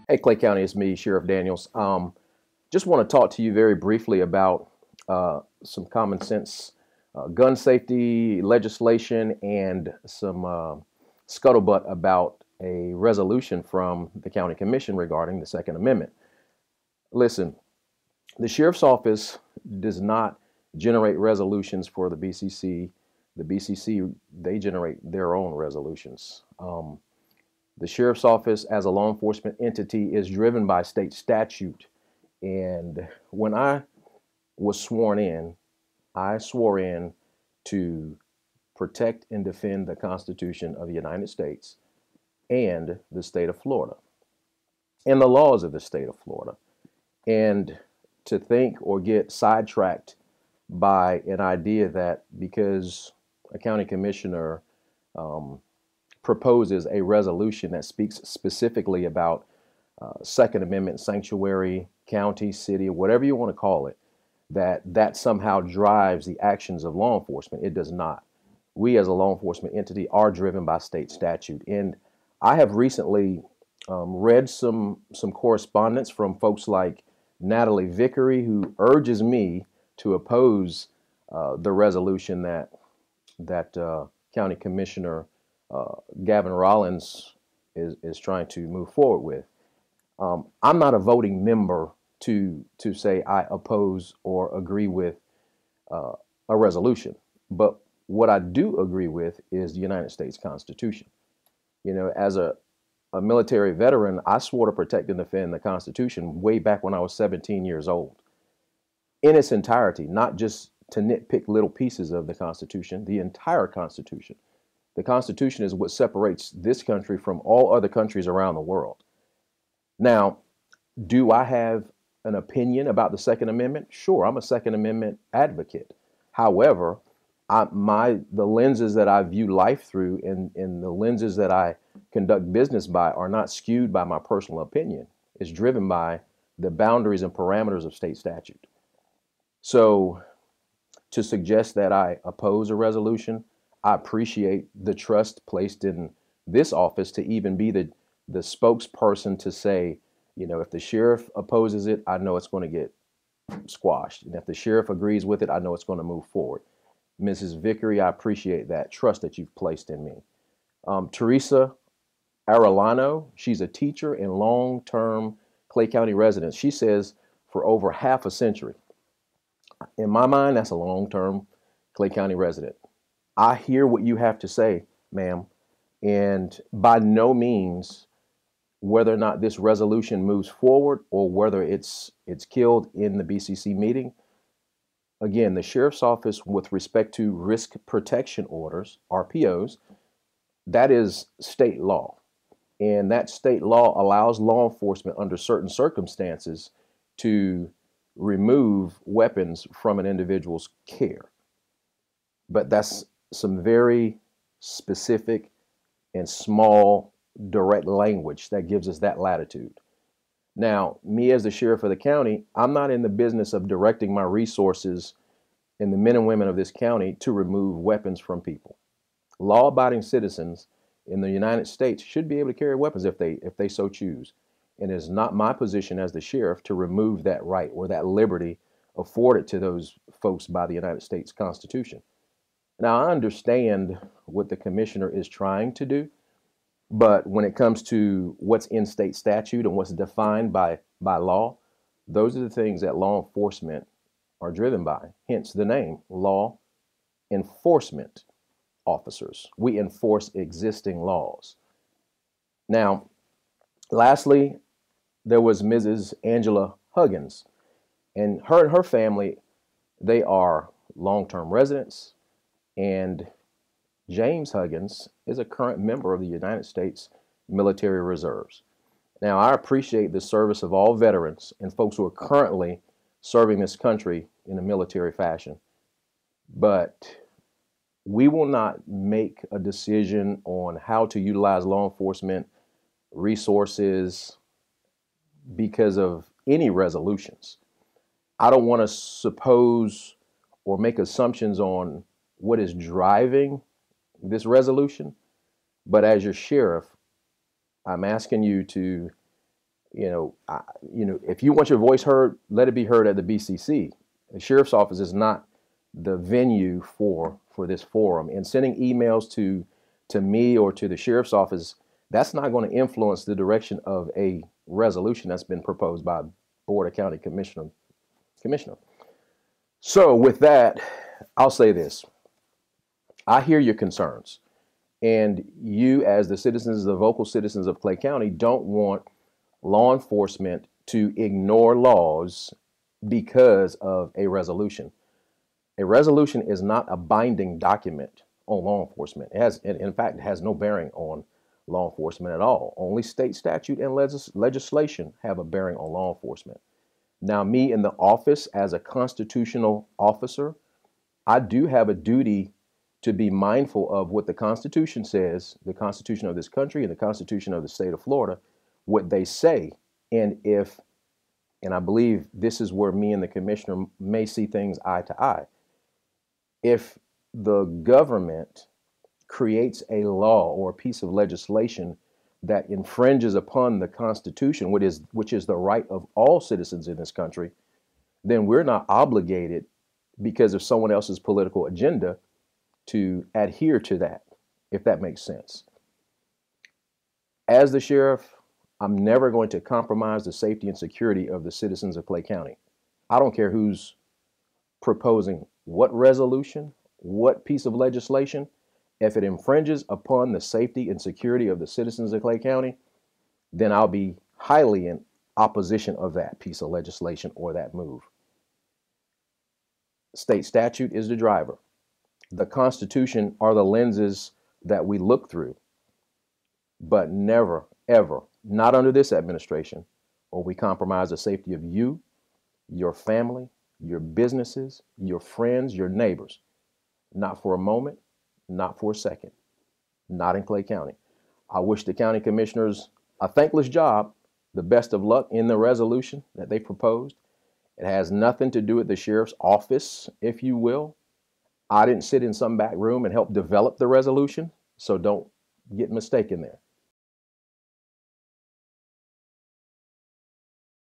Hey, Clay County, it's me, Sheriff Daniels. Just want to talk to you very briefly about some common sense gun safety legislation and some scuttlebutt about a resolution from the County Commission regarding the Second Amendment. Listen, the Sheriff's Office does not generate resolutions for the BCC. The BCC, they generate their own resolutions. The Sheriff's Office, as a law enforcement entity, is driven by state statute. And when I was sworn in, I swore in to protect and defend the Constitution of the United States and the state of Florida and the laws of the state of Florida. And to think or get sidetracked by an idea that because a county commissioner proposes a resolution that speaks specifically about Second Amendment sanctuary, county, city, whatever you want to call it, that somehow drives the actions of law enforcement. It does not. We as a law enforcement entity are driven by state statute. And I have recently read some correspondence from folks like Natalie Vickery, who urges me to oppose the resolution that County Commissioner Gavin Rollins is trying to move forward with. I'm not a voting member to say I oppose or agree with a resolution, but what I do agree with is the United States Constitution. You know, as a military veteran, I swore to protect and defend the Constitution way back when I was 17 years old, in its entirety, not just to nitpick little pieces of the Constitution, the entire Constitution. The Constitution is what separates this country from all other countries around the world. Now, do I have an opinion about the Second Amendment? Sure, I'm a Second Amendment advocate. However, the lenses that I view life through and the lenses that I conduct business by are not skewed by my personal opinion. It's driven by the boundaries and parameters of state statute. So to suggest that I oppose a resolution, I appreciate the trust placed in this office to even be the spokesperson to say, you know, if the sheriff opposes it, I know it's going to get squashed. And if the sheriff agrees with it, I know it's going to move forward. Mrs. Vickery, I appreciate that trust that you've placed in me. Teresa Arellano, she's a teacher and long-term Clay County resident. She says for over half a century. In my mind, that's a long-term Clay County resident. I hear what you have to say, ma'am, and by no means whether or not this resolution moves forward or whether it's killed in the BCC meeting. Again, the Sheriff's Office, with respect to risk protection orders, RPOs, that is state law. And that state law allows law enforcement under certain circumstances to remove weapons from an individual's care. But that's some very specific and small direct language that gives us that latitude. Now, me as the sheriff of the county, I'm not in the business of directing my resources and the men and women of this county to remove weapons from people. Law-abiding citizens in the United States should be able to carry weapons if they so choose. And it's not my position as the sheriff to remove that right or that liberty afforded to those folks by the United States Constitution. Now, I understand what the commissioner is trying to do, but when it comes to what's in state statute and what's defined by law, those are the things that law enforcement are driven by, hence the name, law enforcement officers. We enforce existing laws. Now, lastly, there was Mrs. Angela Huggins, and her family, they are long-term residents, and James Huggins is a current member of the United States Military Reserves. Now, I appreciate the service of all veterans and folks who are currently serving this country in a military fashion, but we will not make a decision on how to utilize law enforcement resources because of any resolutions. I don't want to suppose or make assumptions on what is driving this resolution, but as your sheriff, I'm asking you to If you want your voice heard, let it be heard at the BCC. The sheriff's office is not the venue for this forum. And sending emails to me or to the sheriff's office, that's not going to influence the direction of a resolution that's been proposed by Board of County Commissioner. So with that, I'll say this. I hear your concerns. And you, as the vocal citizens of Clay County, don't want law enforcement to ignore laws because of a resolution. A resolution is not a binding document on law enforcement. In fact, it has no bearing on law enforcement at all. Only state statute and legislation have a bearing on law enforcement. Now, me in the office as a constitutional officer, I do have a duty to be mindful of what the Constitution says, the Constitution of this country and the Constitution of the state of Florida, what they say. And I believe this is where me and the commissioner may see things eye to eye. If the government creates a law or a piece of legislation that infringes upon the Constitution, which is the right of all citizens in this country, then we're not obligated, because of someone else's political agenda, to adhere to that, if that makes sense. As the sheriff, I'm never going to compromise the safety and security of the citizens of Clay County. I don't care who's proposing what resolution, what piece of legislation. If it infringes upon the safety and security of the citizens of Clay County, then I'll be highly in opposition of that piece of legislation or that move. State statute is the driver. The Constitution are the lenses that we look through. But never, ever, not under this administration, will we compromise the safety of you, your family, your businesses, your friends, your neighbors. Not for a moment, not for a second, not in Clay County. I wish the county commissioners a thankless job, the best of luck in the resolution that they proposed. It has nothing to do with the sheriff's office, if you will. I didn't sit in some back room and help develop the resolution, so don't get mistaken there.